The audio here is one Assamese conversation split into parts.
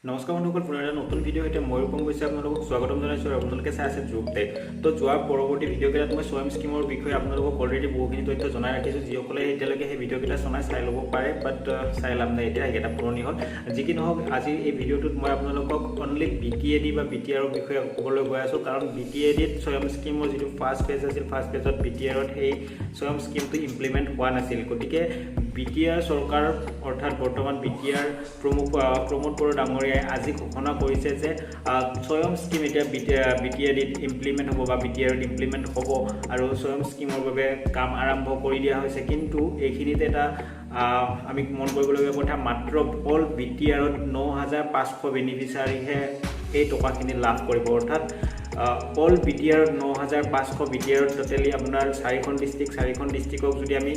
নমস্কাৰ বন্ধুসকল, পুনৰ এটা নতুন ভিডিঅ' সৈতে মই ৰূপম গৈছে আপোনালোকক স্বাগতম জনাইছোঁ। আৰু আপোনালোকে চাই আছে যুগটেক। তো যোৱা পৰৱৰ্তী ভিডিঅ'কেইটাত মই স্বয়ম স্কিমৰ বিষয়ে আপোনালোকক অলৰেডি বহুখিনি তথ্য জনাই ৰাখিছোঁ। যিসকলে এতিয়ালৈকে সেই ভিডিঅ'কেইটা চাই ল'ব পাৰে, বাট চাই লাভ নাই, এতিয়া সেইকেইটা পুৰণি হ'ল। যি কি নহওক, আজি এই ভিডিঅ'টোত মই আপোনালোকক অনলি BTAD বা BTR বিষয়ে ক'বলৈ গৈ আছোঁ। কাৰণ BTADত স্বয়ম স্কিমৰ যিটো ফাৰ্ষ্ট পেজ আছিল, ফাৰ্ষ্ট পেজত BTRত সেই স্বয়ম স্কিমটো ইমপ্লিমেণ্ট হোৱা নাছিল। গতিকে BTR চৰকাৰ অৰ্থাৎ বৰ্তমান BTR প্ৰমোদ বড়ো ডাঙৰীয়াই আজি ঘোষণা কৰিছে যে স্বয়ম স্কিম এতিয়া BTADত ইমপ্লিমেণ্ট হ'ব বা BTRত ইমপ্লিমেণ্ট হ'ব আৰু স্বয়ম স্কিমৰ বাবে কাম আৰম্ভ কৰি দিয়া হৈছে। কিন্তু এইখিনিতে এটা আমি মন কৰিবলগীয়া কথা, মাত্ৰ অল BTRত ৯,৫০০ বেনিফিচাৰীহে এই টকাখিনি লাভ কৰিব। অৰ্থাৎ অল BTRত ৯,৫০০ BTRত টোটেলি আপোনাৰ 4খন ডিষ্ট্ৰিক্টক যদি আমি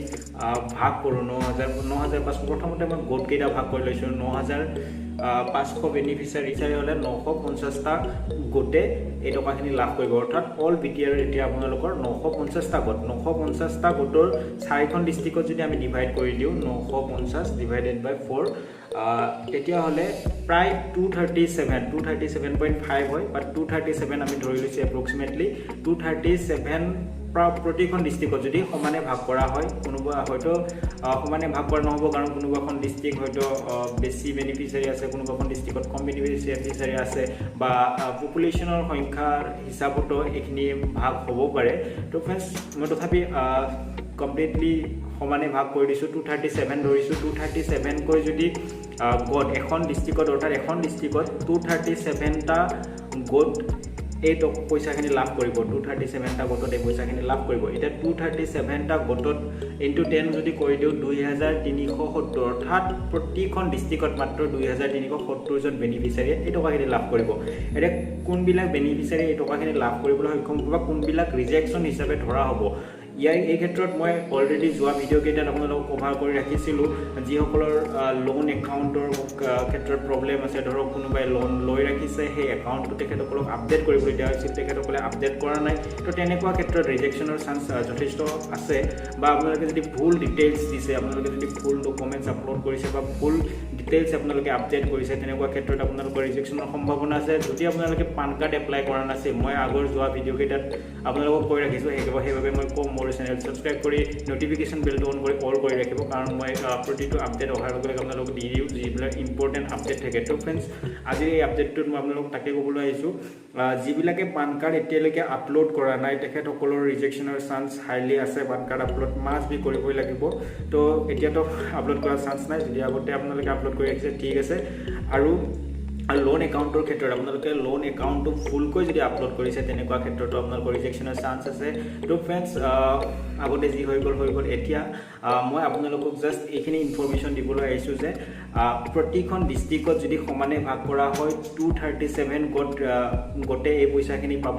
ভাগ কৰোঁ ৯,৫০০, প্ৰথমতে মই গোটকেইটা ভাগ কৰি লৈছোঁ। ৯,৫০০ বেনিফিচাৰী হ'লে 950টা গোটে এই টকাখিনি লাভ কৰিব। অৰ্থাৎ অল BTRত এতিয়া আপোনালোকৰ 950টা গোট, 950টা গোটৰ 4খন ডিষ্ট্ৰিক্টত যদি আমি ডিভাইড কৰি দিওঁ 950 ডিভাইডেড বাই 4, তেতিয়াহ'লে প্ৰায় 237.5 হয়, বা 237 আমি ধৰি লৈছোঁ এপ্ৰক্সিমেটলি 237 প্ৰতিখন ডিষ্ট্ৰিক্টত যদি সমানে ভাগ কৰা হয়। কোনোবা হয়তো সমানে ভাগ কৰা নহ'ব, কাৰণ কোনোবাখন ডিষ্ট্ৰিক্ট হয়তো বেছি বেনিফিচিয়াৰী আছে, কোনোবাখন ডিষ্ট্ৰিক্টত কম বেনিফিচিয়াৰী আছে, বা পপুলেশ্যনৰ সংখ্যাৰ হিচাপতো এইখিনি ভাগ হ'ব পাৰে। তো ফ্ৰেণ্ডছ, মই তথাপি কমপ্লিটলি সমানে ভাগ কৰি দিছোঁ, 237 ধৰিছোঁ। 237 কৈ যদি গোট এখন ডিষ্ট্ৰিক্টত, অৰ্থাৎ এখন ডিষ্ট্ৰিক্টত 237টা গোট এই পইচাখিনি লাভ কৰিব। 237টা গোটত এই পইচাখিনি লাভ কৰিব। এতিয়া 237টা গোটত ইনটু 10 যদি কৰি দিওঁ 2,370, অৰ্থাৎ প্ৰতিখন ডিষ্ট্ৰিক্টত মাত্ৰ 2,370জন বেনিফিচিয়াৰীয়ে এই টকাখিনি লাভ কৰিব। এতিয়া কোনবিলাক বেনিফিচিয়াৰী এই টকাখিনি লাভ কৰিবলৈ সক্ষম হ'ব বা কোনবিলাক ৰিজেকশ্যন হিচাপে ধৰা হ'ব, এই ক্ষেত্ৰত মই অলৰেডি যোৱা ভিডিঅ'কেইটাত আপোনালোকক কভাৰ কৰি ৰাখিছিলোঁ। যিসকলৰ লোন একাউণ্টৰ ক্ষেত্ৰত প্ৰব্লেম আছে, ধৰক কোনোবাই লোন লৈ ৰাখিছে, সেই একাউণ্টটো তেখেতসকলক আপডেট কৰিবলৈ দিয়া হৈছিল, তেখেতসকলে আপডেট কৰা নাই। তো তেনেকুৱা ক্ষেত্ৰত ৰিজেকশ্যনৰ চান্স যথেষ্ট আছে। বা আপোনালোকে যদি ভুল ডিটেইলছ দিছে, আপোনালোকে যদি ভুল ডকুমেণ্টছ আপলোড কৰিছে বা ভুল ডিটেইলছ আপোনালোকে আপডেট কৰিছে, তেনেকুৱা ক্ষেত্ৰত আপোনালোকৰ ৰিজেকশ্যনৰ সম্ভাৱনা আছে। যদি আপোনালোকে পান কাৰ্ড এপ্লাই কৰা নাছিল, মই আগৰ যোৱা ভিডিঅ'কেইটাত আপোনালোকক কৈ ৰাখিছোঁ, সেইবাবে মই ক'ম মোৰ চেনেল ছাবস্ক্ৰাইব কৰি নটিফিকেশ্যন বেলটো অন কৰি অল কৰি ৰাখিব, কাৰণ মই প্ৰতিটো আপডেট অহাৰ লগে লগে আপোনালোকক দি দিওঁ যিবিলাক ইম্পৰ্টেণ্ট আপডেট থাকে। তো ফ্ৰেণ্ডছ, আজিৰ এই আপডেটটোত মই আপোনালোকক তাকে ক'বলৈ আহিছোঁ, যিবিলাকে পান কাৰ্ড এতিয়ালৈকে আপলোড কৰা নাই তেখেতসকলৰ ৰিজেকশ্যনৰ চান্স হাইলি আছে। PAN card upload must B কৰিবই লাগিব। তো এতিয়াতো আপলোড কৰাৰ চান্স নাই, যদি আগতে আপোনালোকে আপলোড কৰি ৰাখিছে ঠিক আছে। আৰু লোন একাউণ্টৰ ক্ষেত্ৰত আপোনালোকে লোন একাউণ্টটো ফুলকৈ যদি আপলোড কৰিছে, তেনেকুৱা ক্ষেত্ৰতো আপোনালোকৰ ৰিজেকশ্যনৰ চান্স আছে। তো ফ্ৰেণ্ডছ, আগতে যি হৈ গ'ল। এতিয়া মই আপোনালোকক জাষ্ট এইখিনি ইনফৰ্মেশ্যন দিবলৈ আহিছোঁ যে প্ৰতিখন ডিষ্ট্ৰিক্টত যদি সমানে ভাগ কৰা হয় 237 গোটে এই পইচাখিনি পাব।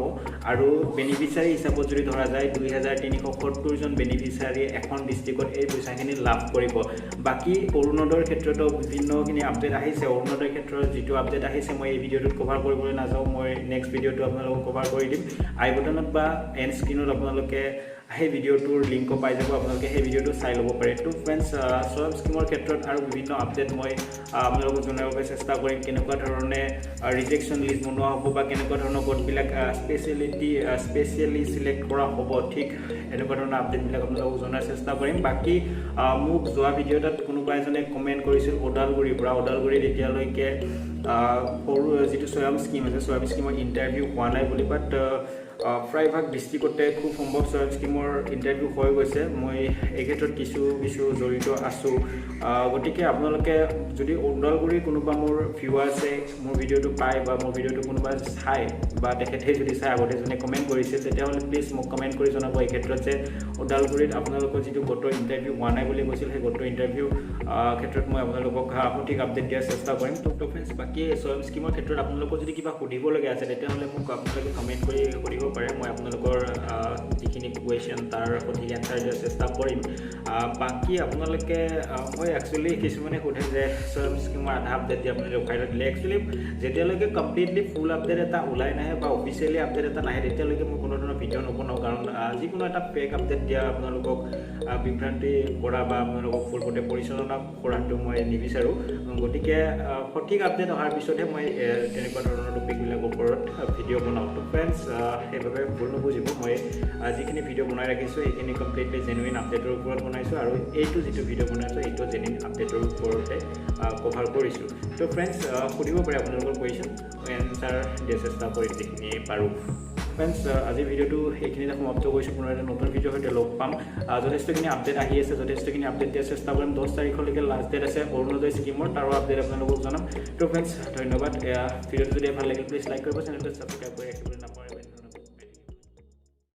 আৰু বেনিফিচিয়াৰী হিচাপত যদি ধৰা যায় 2,370জন বেনিফিচিয়াৰীয়ে এখন ডিষ্ট্ৰিক্টত এই পইচাখিনি লাভ কৰিব। বাকী অৰুণোদয়ৰ ক্ষেত্ৰতো বিভিন্নখিনি আপডেট আহিছে। অৰুণোদয়ৰ ক্ষেত্ৰত যিটো আপডেট আহিছে মই এই ভিডিঅ'টোত কভাৰ কৰিবলৈ নাযাওঁ, মই নেক্সট ভিডিঅ'টো আপোনালোকক কভাৰ কৰি দিম। আই বটনত বা এণ্ড স্ক্ৰীনত আপোনালোকে সেই ভিডিঅ'টোৰ লিংকো পাই যাব, আপোনালোকে সেই ভিডিঅ'টো চাই ল'ব পাৰে। তো ফ্ৰেণ্ডছ, স্বয়ম স্কিমৰ ক্ষেত্ৰত আৰু বিভিন্ন আপডেট মই আপোনালোকক জনাবলৈ চেষ্টা কৰিম। কেনেকুৱা ধৰণে ৰিজেকশ্যন লিষ্ট বনোৱা হ'ব বা কেনেকুৱা ধৰণৰ গোটবিলাক স্পেচিয়েলি চিলেক্ট কৰা হ'ব, ঠিক এনেকুৱা ধৰণৰ আপডেটবিলাক আপোনালোকক জনাৰ চেষ্টা কৰিম। বাকী মোক যোৱা ভিডিঅ'টোত কোনোবা এজনে কমেণ্ট কৰিছিল ওদালগুৰিৰ পৰা। ওদালগুৰিত এতিয়ালৈকে সৰু যিটো স্বয়ম স্কিম আছে, স্বয়ম স্কিমৰ ইণ্টাৰভিউ হোৱা নাই বুলি, বাট প্ৰায়ভাগ ডিষ্ট্ৰিক্টতে খুব সম্ভৱ স্বয়ম স্কিমৰ ইণ্টাৰভিউ হৈ গৈছে। মই এই ক্ষেত্ৰত কিছু জড়িত আছোঁ। গতিকে আপোনালোকে যদি ওদালগুৰিৰ কোনোবা মোৰ ভিউৱাৰ্ছে মোৰ ভিডিঅ'টো পায় বা মোৰ ভিডিঅ'টো কোনোবা চায় বা তেখেতে যদি চায়, আগতে যোনে কমেণ্ট কৰিছে, তেতিয়াহ'লে প্লিজ মোক কমেণ্ট কৰি জনাব এই ক্ষেত্ৰত যে ওদালগুৰিত আপোনালোকৰ যিটো গোটৰ ইণ্টাৰভিউ হোৱা নাই বুলি কৈছিল, সেই গোটৰ ইণ্টাৰভিউ ক্ষেত্ৰত মই আপোনালোকক সঠিক আপডেট দিয়াৰ চেষ্টা কৰিম। তো ফ্ৰেণ্ডছ, বাকী স্বয়ম স্কিমৰ ক্ষেত্ৰত আপোনালোকৰ যদি কিবা সুধিবলগীয়া আছে, তেতিয়াহ'লে মোক আপোনালোকে কমেণ্ট কৰি সুধিব পাৰে মই আপোনালোকৰ যিখিনি কোৱেশ্যন তাৰ সঠিক এনসাৰ দিয়াৰ চেষ্টা কৰিম বাকি আপোনালোকে মই একচুয়ালি কিছুমানে সোধে যে স্বয়ম স্কিমৰ আধা আপডেট দি আপোনালোকে ৰখাই দিলে একচুয়ালি যেতিয়ালৈকে কমপ্লিটলি ফুল আপডেট এটা ওলাই নাহে বা অফিচিয়েলি আপডেট এটা নাহে তেতিয়ালৈকে মই কোনো ধৰণৰ ভিডিঅ' নবনাও কাৰণ যিকোনো এটা ফেক আপডেট দিয়া আপোনালোকক বিভ্ৰান্তি কৰা বা আপোনালোকক ফুলপটে পৰিচালনা কৰাটো মই নিবিচাৰোঁ গতিকে সঠিক আপডেট অহাৰ পিছতহে মই তেনেকুৱা ধৰণৰ টপিকবিলাকৰ ওপৰত ভিডিঅ' বনাওঁ তো ফ্ৰেণ্ডছ সেইবাবে ভুল নুবুজিব মই যিখিনি ভিডিঅ' বনাই ৰাখিছোঁ সেইখিনি কমপ্লিটলি জেনুইন আপডেটৰ ওপৰত বনাইছোঁ আৰু এইটো যিটো ভিডিঅ' বনাইছোঁ এইটো জেনুইন আপডেটৰ ওপৰতে কভাৰ কৰিছোঁ তো ফ্ৰেণ্ডছ সুধিব পাৰে আপোনালোকৰ কুৱেশ্যন এনচাৰ দিয়াৰ চেষ্টা কৰিম যিখিনি পাৰোঁ ফ্ৰেণ্ডছ আজি ভিডিঅ'টো এইখিনিতে সমাপ্ত কৰিছোঁ পুনৰ এটা নতুন ভিডিঅ'ৰ সৈতে লগ পাম যথেষ্টখিনি আপডেট আহি আছে যথেষ্টখিনি আপডেট দিয়াৰ চেষ্টা কৰিম 10 তাৰিখলৈকে লাষ্ট ডেট আছে অৰুণোদয় স্কিমৰ তাৰো আপডেট আপোনালোকক জনাম তো ফ্ৰেণ্ডছ ধন্যবাদ ভিডিঅ'টো যদি ভাল লাগিল প্লিজ লাইক কৰিব চেনেলটো ছাবস্ক্ৰাইব কৰি ৰাখিব